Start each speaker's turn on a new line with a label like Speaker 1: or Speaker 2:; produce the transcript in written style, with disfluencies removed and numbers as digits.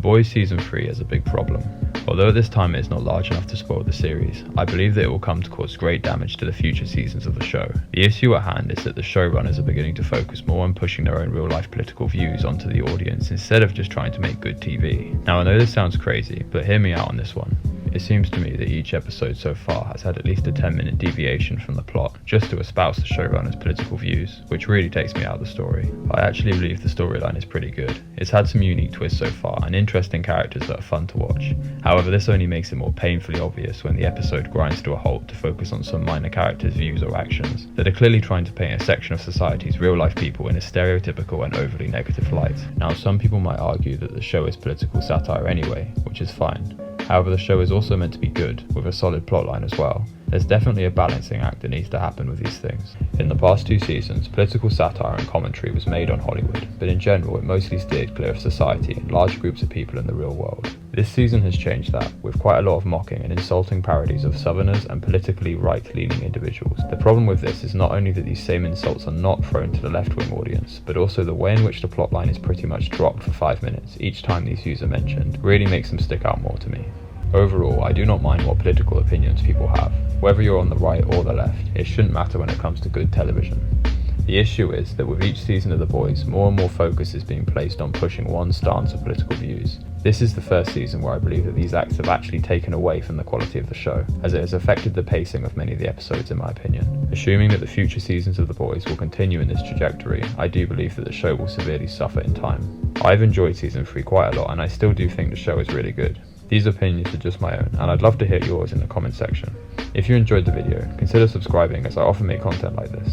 Speaker 1: Boys Season 3 has a big problem. Although at this time it is not large enough to spoil the series, I believe that it will come to cause great damage to the future seasons of the show. The issue at hand is that the showrunners are beginning to focus more on pushing their own real-life political views onto the audience instead of just trying to make good TV. Now I know this sounds crazy, but hear me out on this one. It seems to me that each episode so far has had at least a 10-minute deviation from the plot, just to espouse the showrunner's political views, which really takes me out of the story. I actually believe the storyline is pretty good. It's had some unique twists so far, and interesting characters that are fun to watch. However, this only makes it more painfully obvious when the episode grinds to a halt to focus on some minor characters' views or actions that are clearly trying to paint a section of society's real-life people in a stereotypical and overly negative light. Now, some people might argue that the show is political satire anyway, which is fine. However, the show is also meant to be good, with a solid plotline as well. There's definitely a balancing act that needs to happen with these things. In the past 2 seasons, political satire and commentary was made on Hollywood, but in general it mostly steered clear of society and large groups of people in the real world. This season has changed that, with quite a lot of mocking and insulting parodies of Southerners and politically right-leaning individuals. The problem with this is not only that these same insults are not thrown to the left-wing audience, but also the way in which the plotline is pretty much dropped for 5 minutes each time these views are mentioned really makes them stick out more to me. Overall, I do not mind what political opinions people have. Whether you're on the right or the left, it shouldn't matter when it comes to good television. The issue is that with each season of The Boys, more and more focus is being placed on pushing one stance of political views. This is the first season where I believe that these acts have actually taken away from the quality of the show, as it has affected the pacing of many of the episodes in my opinion. Assuming that the future seasons of The Boys will continue in this trajectory, I do believe that the show will severely suffer in time. I've enjoyed season 3 quite a lot, and I still do think the show is really good. These opinions are just my own, and I'd love to hear yours in the comment section. If you enjoyed the video, consider subscribing as I often make content like this.